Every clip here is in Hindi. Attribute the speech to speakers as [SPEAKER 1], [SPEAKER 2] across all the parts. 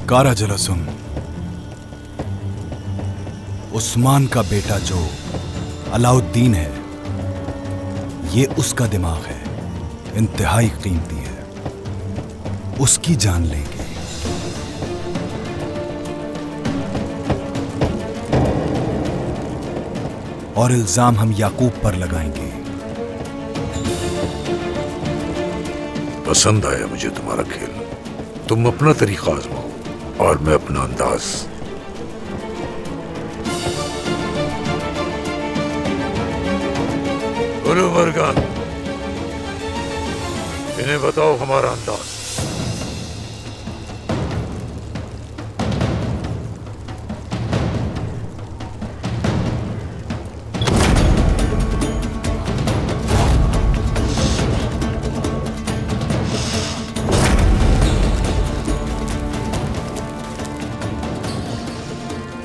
[SPEAKER 1] कारा जलसुम, उस्मान का बेटा जो अलाउद्दीन है, ये उसका दिमाग है, इंतहाई कीमती है, उसकी जान लेंगे। और इल्जाम हम याकूब पर लगाएंगे।
[SPEAKER 2] पसंद आया मुझे तुम्हारा खेल। तुम अपना तरीका आजमाओ और मैं अपना अंदाज। बोलो वर्गान, इन्हें बताओ हमारा अंदाज।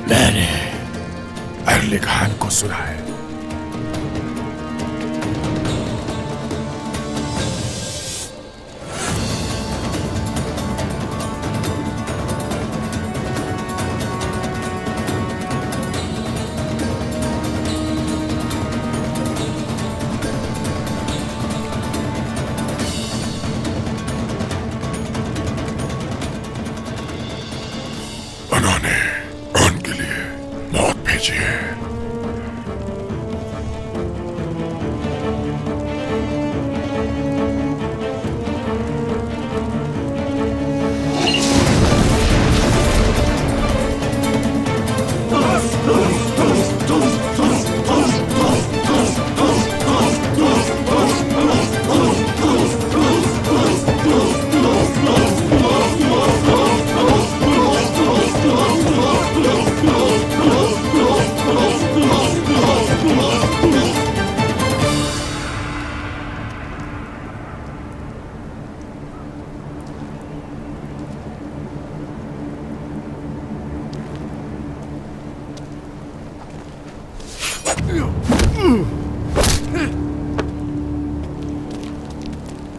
[SPEAKER 3] मैंने अहले खान को सुना है। उन्होंने उनके लिए मौत भेजी है।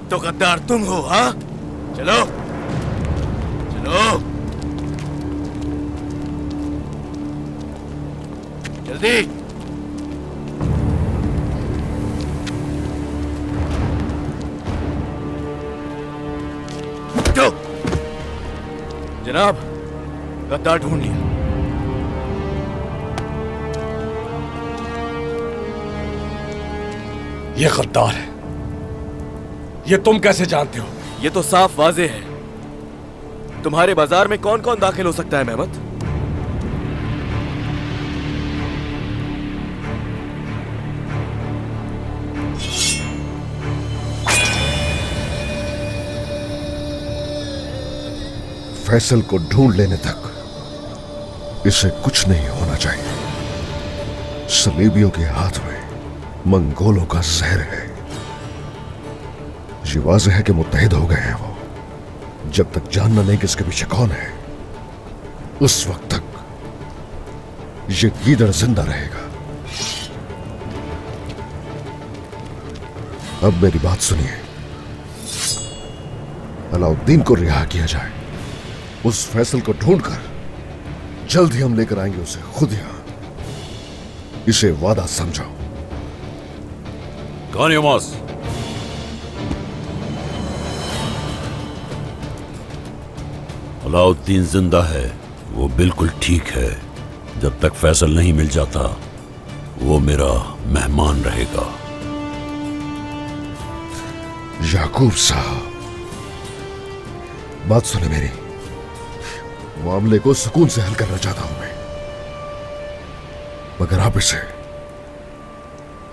[SPEAKER 4] तो गद्दार तुम हो? हाँ, चलो चलो जल्दी। तो जनाब, गद्दार ढूंढ लिया।
[SPEAKER 3] ये गद्दार है। ये तुम कैसे जानते हो?
[SPEAKER 4] ये तो साफ वाजे है। तुम्हारे बाजार में कौन कौन दाखिल हो सकता है मेहमत?
[SPEAKER 5] फैसल को ढूंढ लेने तक इसे कुछ नहीं होना चाहिए। सलीबियों के हाथ में मंगोलों का जहर है। ये वाज़ेह है कि मुत्तहिद हो गए हैं वो। जब तक जानना नहीं कि इसके पीछे कौन है, उस वक्त तक ये गीदड़ जिंदा रहेगा। अब मेरी बात सुनिए। अलाउद्दीन को रिहा किया जाए। उस फैसल को ढूंढकर जल्द ही हम लेकर आएंगे उसे खुद यहां। इसे वादा समझो।
[SPEAKER 2] कौन है मौस?
[SPEAKER 6] अलाउद्दीन जिंदा है, वो बिल्कुल ठीक है। जब तक फैसल नहीं मिल जाता, वो मेरा मेहमान रहेगा।
[SPEAKER 5] याकूब साहब, बात सुने मेरी। मामले को सुकून से हल करना चाहता हूं मैं, मगर आप इसे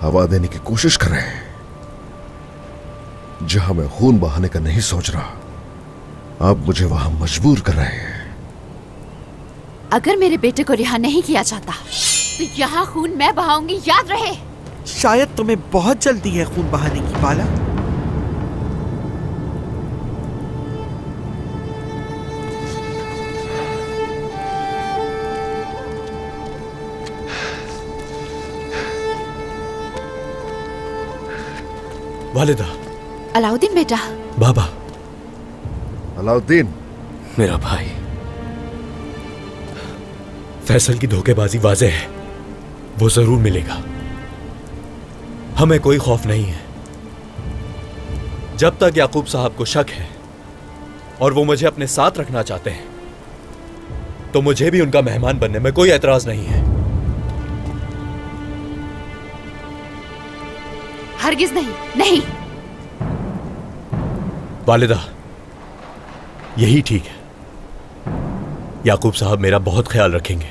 [SPEAKER 5] हवा देने की कोशिश कर रहे हैं। जहां मैं खून बहाने का नहीं सोच रहा, आप मुझे वहां मजबूर कर रहे हैं।
[SPEAKER 7] अगर मेरे बेटे को रिहा नहीं किया जाता तो यहाँ खून मैं बहाऊंगी, याद रहे।
[SPEAKER 8] शायद तुम्हें बहुत जल्दी है खून बहाने की, बाला।
[SPEAKER 4] वालिदा।
[SPEAKER 7] अलाउद्दीन बेटा।
[SPEAKER 4] बाबा।
[SPEAKER 5] अलाउद्दीन,
[SPEAKER 4] मेरा भाई।
[SPEAKER 3] फैसल की धोखेबाजी वाज़े है, वो जरूर मिलेगा। हमें कोई खौफ नहीं है। जब तक याकूब साहब को शक है और वो मुझे अपने साथ रखना चाहते हैं, तो मुझे भी उनका मेहमान बनने में कोई एतराज नहीं है।
[SPEAKER 7] हरगिज नहीं, नहीं।
[SPEAKER 3] वालिदा, यही ठीक है। याकूब साहब मेरा बहुत ख्याल रखेंगे,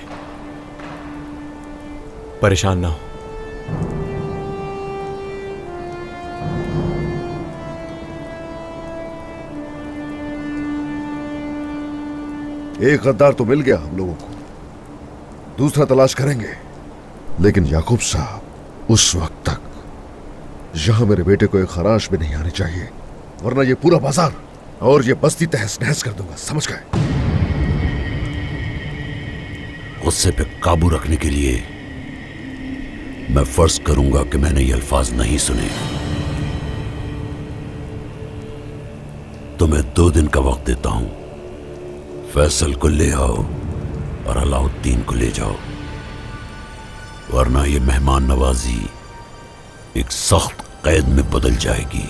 [SPEAKER 3] परेशान ना हो।
[SPEAKER 5] एक गद्दार तो मिल गया हम लोगों को, दूसरा तलाश करेंगे। लेकिन याकूब साहब, उस वक्त तक यहां मेरे बेटे को एक खराश भी नहीं आनी चाहिए, वरना ये पूरा बाजार और ये बस्ती तहस नहस कर दूंगा, समझ गए?
[SPEAKER 6] गुस्से पे काबू रखने के लिए मैं फर्ज करूंगा कि मैंने ये अल्फाज नहीं सुने। तुम्हें 2 दिन का वक्त देता हूं। फैसल को ले आओ और अलाउद्दीन को ले जाओ, वरना ये मेहमान नवाजी एक सख्त कैद में बदल जाएगी।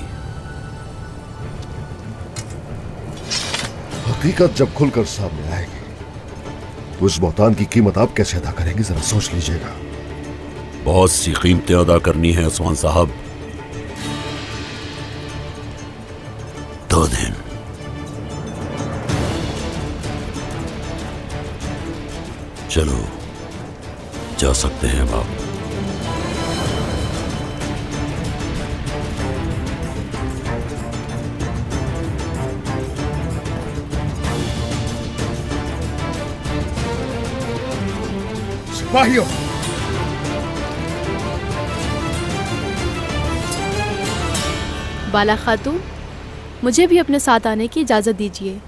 [SPEAKER 5] हकीकत जब खुलकर सामने आएगी तो इस बौतान की कीमत आप कैसे अदा करेंगे, जरा सोच लीजिएगा।
[SPEAKER 6] बहुत सी कीमतें अदा करनी है उस्मान साहब। 2 दिन। चलो, जा सकते हैं अब आप।
[SPEAKER 5] सिपाहियों,
[SPEAKER 9] बाला खातून, मुझे भी अपने साथ आने की इजाज़त दीजिए।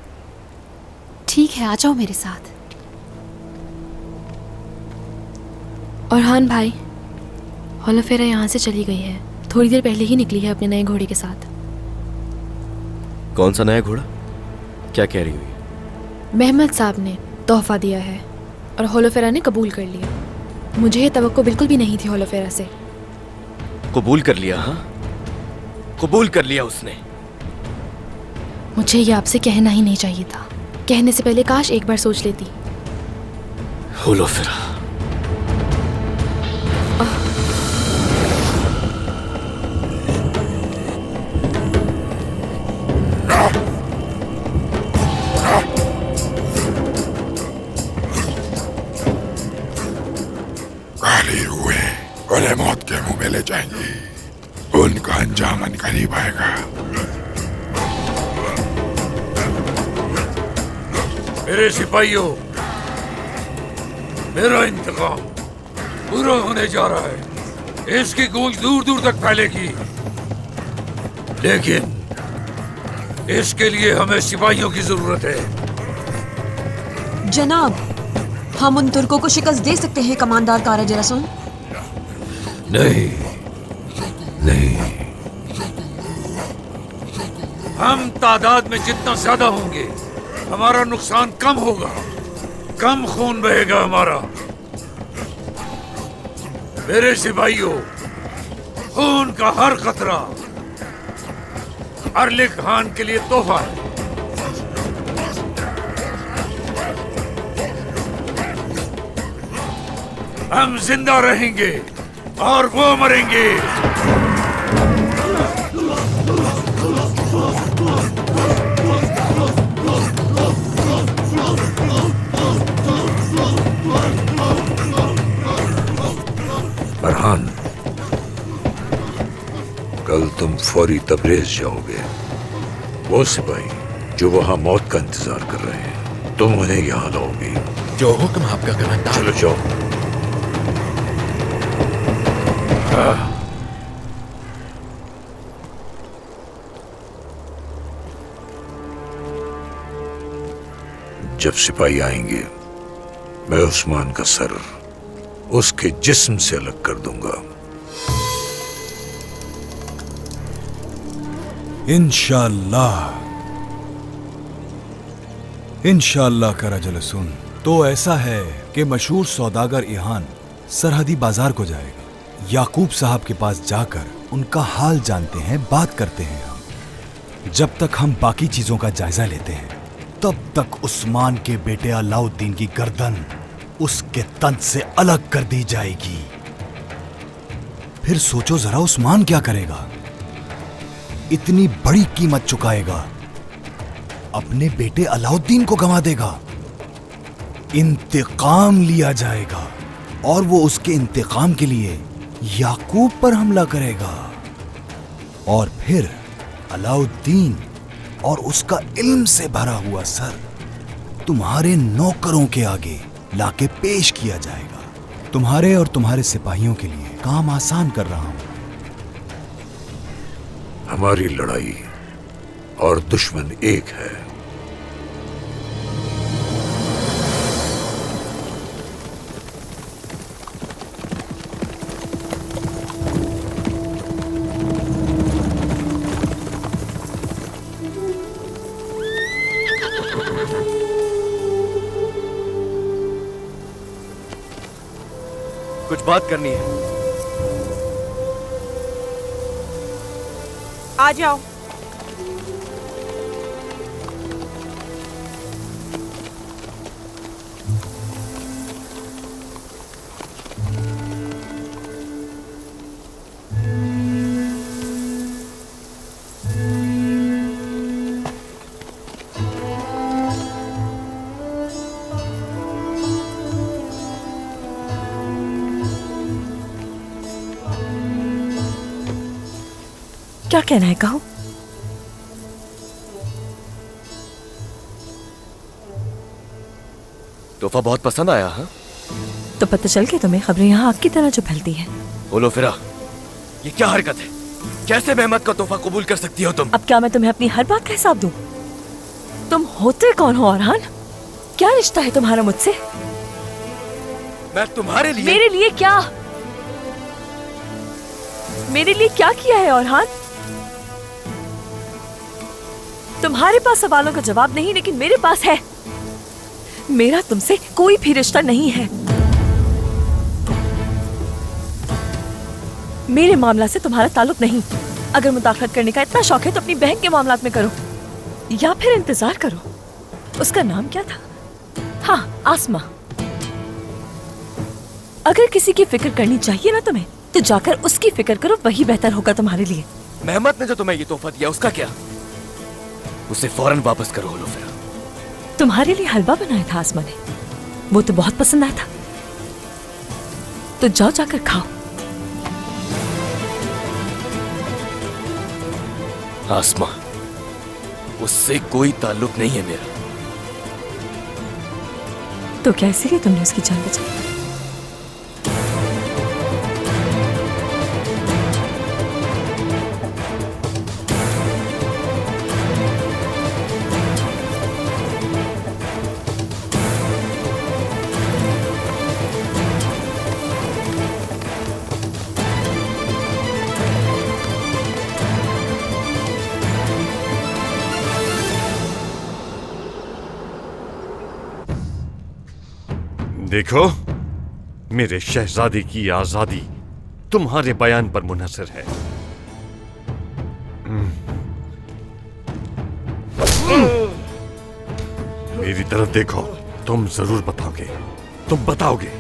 [SPEAKER 7] ठीक है, आ जाओ मेरे साथ।
[SPEAKER 9] और हान भाई, हौलफेरा यहाँ से चली गई है, थोड़ी देर पहले ही निकली है अपने नए घोड़े के साथ।
[SPEAKER 4] कौन सा नया घोड़ा? क्या कह रही हुई?
[SPEAKER 9] महमद साहब ने तोहफा दिया है और हौलफेरा ने कबूल कर लिया। मुझे ये तवक्को बिल्कुल भी नहीं थी हौलफेरा से।
[SPEAKER 4] कबूल कर लिया? हाँ, कबूल कर लिया उसने।
[SPEAKER 9] मुझे ये आपसे कहना ही नहीं चाहिए था। कहने से पहले काश एक बार सोच लेती।
[SPEAKER 4] हौलफेरा,
[SPEAKER 10] गाली हुए उन्हें मौत के मुंह में ले जाएंगी। उनका अंजाम करीब आएगा।
[SPEAKER 2] मेरे सिपाहियों, मेरा इंतकाम पूरा होने जा रहा है। इसकी गूंज दूर दूर तक फैलेगी, लेकिन इसके लिए हमें सिपाहियों की जरूरत है।
[SPEAKER 11] जनाब, हम उन तुर्कों को शिकस्त दे सकते हैं कमांडर कारज रसूल?
[SPEAKER 2] नहीं नहीं, हम तादाद में जितना ज्यादा होंगे हमारा नुकसान कम होगा, कम खून बहेगा हमारा। मेरे सिपाहियों, खून का हर खतरा अरले खान के लिए तोहफा है। हम जिंदा रहेंगे और वो मरेंगे। फरहान, कल तुम फौरी तबरेज जाओगे। वो सिपाही जो वहां मौत का इंतजार कर रहे हैं, तुम उन्हें यहां लाओगे।
[SPEAKER 10] जो हुक्म आपका कमांडर।
[SPEAKER 2] चलो जाओ। जब सिपाही आएंगे, मैं उस्मान का सर उसके जिस्म से अलग कर दूंगा।
[SPEAKER 1] इंशाअल्लाह, इंशाअल्लाह करा जलसून। तो ऐसा है कि मशहूर सौदागर इहान सरहदी बाजार को जाएगा। याकूब साहब के पास जाकर उनका हाल जानते हैं, बात करते हैं हम। जब तक हम बाकी चीजों का जायजा लेते हैं तब तक उस्मान के बेटे अलाउद्दीन की गर्दन उसके तन से अलग कर दी जाएगी। फिर सोचो जरा, उस्मान क्या करेगा? इतनी बड़ी कीमत चुकाएगा, अपने बेटे अलाउद्दीन को गंवा देगा, इंतकाम लिया जाएगा और वो उसके इंतकाम के लिए याकूब पर हमला करेगा। और फिर अलाउद्दीन और उसका इल्म से भरा हुआ सर तुम्हारे नौकरों के आगे लाके पेश किया जाएगा। तुम्हारे और तुम्हारे सिपाहियों के लिए काम आसान कर रहा हूं।
[SPEAKER 2] हमारी लड़ाई और दुश्मन एक है।
[SPEAKER 4] कुछ बात करनी है।
[SPEAKER 12] आ जाओ।
[SPEAKER 11] क्या कहना है, कहो।
[SPEAKER 4] तोहफा बहुत पसंद आया। हाँ,
[SPEAKER 11] तो पता चल के तुम्हें खबरें यहाँ आग की तरह जो फैलती है।
[SPEAKER 4] बोलो फिरा, ये क्या हरकत है? कैसे मेहमत का तोहफा कबूल कर सकती हो तुम?
[SPEAKER 11] अब क्या मैं तुम्हें अपनी हर बात का हिसाब दूं? तुम होते कौन हो औरहान? क्या रिश्ता है तुम्हारा मुझसे?
[SPEAKER 4] मैं तुम्हारे लिए।
[SPEAKER 11] मेरे लिए क्या? मेरे लिए क्या किया है औरहान? तुम्हारे पास सवालों का जवाब नहीं, लेकिन मेरे पास है। मेरा तुमसे कोई भी रिश्ता नहीं है। मेरे मामला से तुम्हारा ताल्लुक नहीं। अगर मुदाखलत करने का इतना शौक है तो अपनी बहन के मामलात में करो, या फिर इंतजार करो। उसका नाम क्या था? हाँ, आसमा। अगर किसी की फिक्र करनी चाहिए ना तुम्हें, तो जाकर उसकी फिक्र करो, वही बेहतर होगा तुम्हारे लिए।
[SPEAKER 4] मेहमत ने जो तुम्हें ये तोहफा दिया, उसका क्या? उसे फौरन वापस करो। लो फिर।
[SPEAKER 11] तुम्हारे लिए हलवा बनाया था आसमा ने, वो तो बहुत पसंद आया था। तो जाओ जाकर खाओ।
[SPEAKER 4] आसमा, उससे कोई ताल्लुक नहीं है मेरा।
[SPEAKER 11] तो क्या इसीलिए तुमने उसकी जान बचाई?
[SPEAKER 13] देखो, मेरे शहजादी की आजादी तुम्हारे बयान पर मुनहसर है। मेरी तरफ देखो, तुम जरूर बताओगे। तुम बताओगे।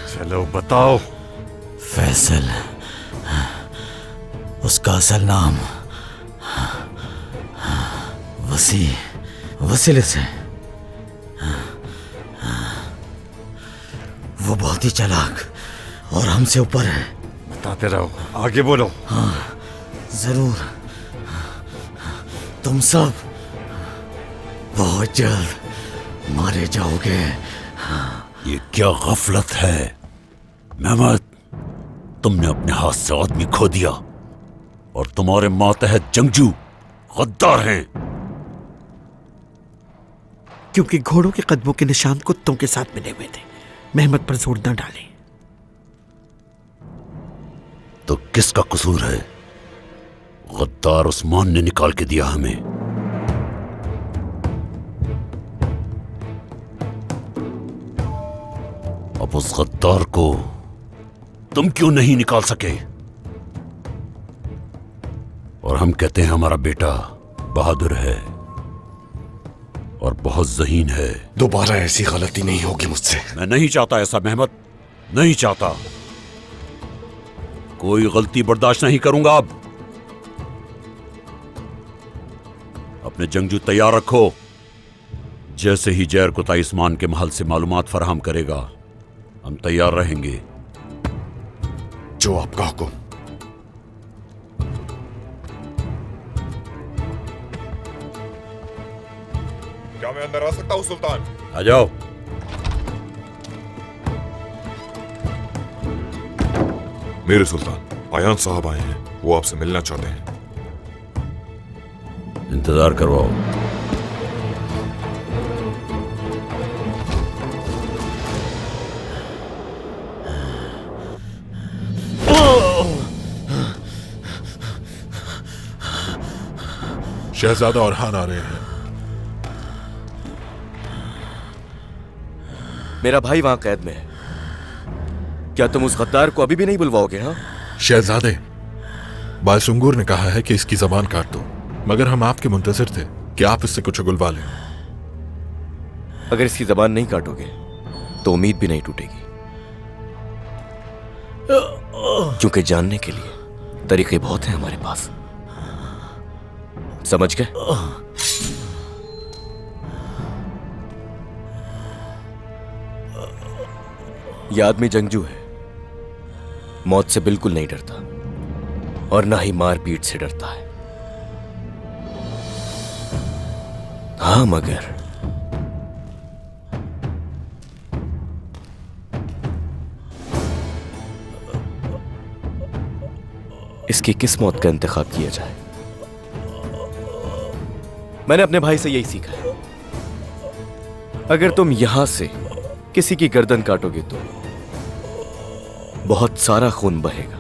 [SPEAKER 13] चलो बताओ।
[SPEAKER 6] फैसल, उसका असल नाम वसीले से। वो बहुत ही चालाक और हमसे ऊपर है।
[SPEAKER 13] बताते रहो, आगे बोलो।
[SPEAKER 6] हाँ, जरूर। तुम सब बहुत जल्द मारे जाओगे। ये क्या गफलत है मेहमत? तुमने अपने हाथ से आदमी खो दिया और तुम्हारे मातहत जंगजू गद्दार हैं।
[SPEAKER 8] क्योंकि घोड़ों के कदमों के निशान कुत्तों के साथ मिले हुए थे। मेहमत पर जोर न डालें।
[SPEAKER 6] तो किसका कसूर है? गद्दार उस्मान ने निकाल के दिया हमें। अब उस गद्दार को तुम क्यों नहीं निकाल सके? और हम कहते हैं हमारा बेटा बहादुर है और बहुत ज़हीन है।
[SPEAKER 13] दोबारा ऐसी गलती नहीं होगी मुझसे।
[SPEAKER 6] मैं नहीं चाहता ऐसा मेहमत, नहीं चाहता। कोई गलती बर्दाश्त नहीं करूंगा। अब अपने जंगजू तैयार रखो। जैसे ही जैर कुताई उस्मान के महल से मालूमात फराहम करेगा, हम तैयार रहेंगे।
[SPEAKER 13] जो आपका हुक्म।
[SPEAKER 10] क्या मैं अंदर आ सकता हूँ सुल्तान?
[SPEAKER 6] आ जाओ।
[SPEAKER 10] मेरे सुल्तान, आयान साहब आए हैं, वो आपसे मिलना चाहते हैं।
[SPEAKER 6] इंतजार करवाओ।
[SPEAKER 10] शहजादा और हान आ रहे हैं।
[SPEAKER 4] मेरा भाई वहां कैद में है। क्या तुम उस गद्दार को अभी भी नहीं बुलवाओगे? हाँ
[SPEAKER 10] शहजादे, बालसुंगूर ने कहा है कि इसकी जबान काट दो, मगर हम आपके मुंतजर थे कि आप इससे कुछ उगलवा लें।
[SPEAKER 4] अगर इसकी जबान नहीं काटोगे तो उम्मीद भी नहीं टूटेगी, क्योंकि जानने के लिए तरीके बहुत हैं हमारे पास। समझ गए? यह आदमी जंगजू है, मौत से बिल्कुल नहीं डरता और ना ही मारपीट से डरता है। हाँ मगर इसकी किस मौत का इंतखाब किया जाए? मैंने अपने भाई से यही सीखा है। अगर तुम यहां से किसी की गर्दन काटोगे तो बहुत सारा खून बहेगा,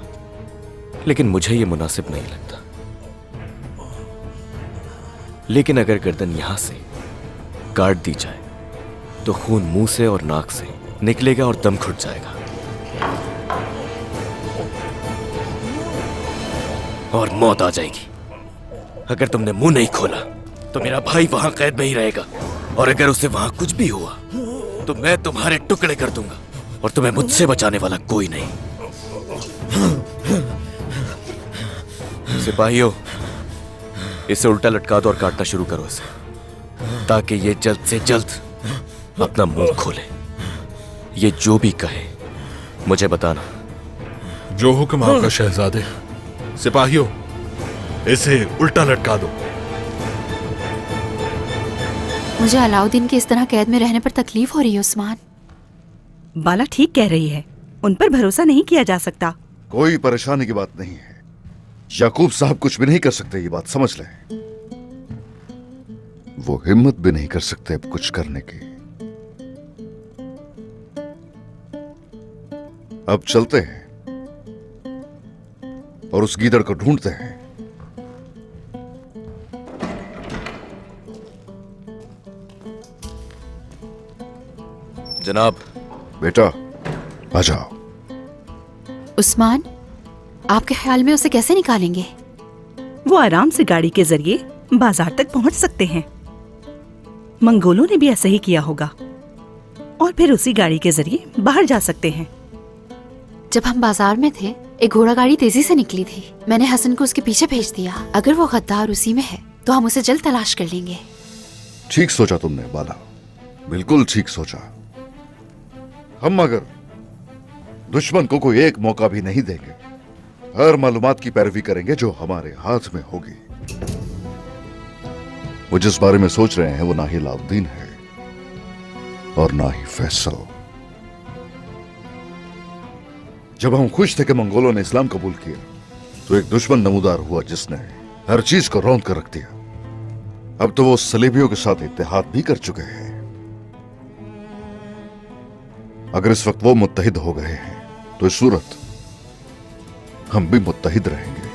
[SPEAKER 4] लेकिन मुझे यह मुनासिब नहीं लगता। लेकिन अगर गर्दन यहां से काट दी जाए तो खून मुंह से और नाक से निकलेगा और दम घुट जाएगा और मौत आ जाएगी। अगर तुमने मुंह नहीं खोला तो मेरा भाई वहां कैद में ही रहेगा, और अगर उसे वहां कुछ भी हुआ तो मैं तुम्हारे टुकड़े कर दूंगा और तुम्हें मुझसे बचाने वाला कोई नहीं। सिपाहियों, इसे उल्टा लटका दो और काटना शुरू करो इसे, ताकि ये जल्द से जल्द अपना मुंह खोले। ये जो भी कहे मुझे बताना।
[SPEAKER 10] जो हुक्म आपका शहजादे। सिपाहियों, इसे उल्टा लटका दो।
[SPEAKER 7] मुझे अलाउद्दीन के इस तरह कैद में रहने पर तकलीफ हो रही है उस्मान।
[SPEAKER 12] बाला ठीक कह रही है, उन पर भरोसा नहीं किया जा सकता।
[SPEAKER 5] कोई परेशानी की बात नहीं है। याकूब साहब कुछ भी नहीं कर सकते, ये बात समझ लें। वो हिम्मत भी नहीं कर सकते अब कुछ करने की। अब चलते हैं और उस गीदड़ को ढूंढते हैं।
[SPEAKER 4] जनाब।
[SPEAKER 5] बेटा आ जाओ।
[SPEAKER 7] उस्मान, आपके ख्याल में उसे कैसे निकालेंगे?
[SPEAKER 12] वो आराम से गाड़ी के जरिए बाजार तक पहुंच सकते हैं। मंगोलों ने भी ऐसा ही किया होगा, और फिर उसी गाड़ी के जरिए बाहर जा सकते हैं।
[SPEAKER 7] जब हम बाजार में थे, एक घोड़ा गाड़ी तेजी से निकली थी। मैंने हसन को उसके पीछे भेज दिया। अगर वो गद्दार उसी में है तो हम उसे जल्द तलाश कर लेंगे।
[SPEAKER 5] ठीक सोचा तुमने बाला, बिल्कुल ठीक सोचा। हम मगर दुश्मन को कोई एक मौका भी नहीं देंगे। हर मालूमात की पैरवी करेंगे जो हमारे हाथ में होगी। वो जिस बारे में सोच रहे हैं वो ना ही अलाउद्दीन है और ना ही फैसल। जब हम खुश थे कि मंगोलों ने इस्लाम कबूल किया तो एक दुश्मन नमूदार हुआ जिसने हर चीज को रौंद कर रख दिया। अब तो वो सलीबियों के साथ इत्तेहाद भी कर चुके हैं। अगर इस वक्त वो मुत्तहिद हो गए हैं तो इस सूरत हम भी मुत्तहिद रहेंगे।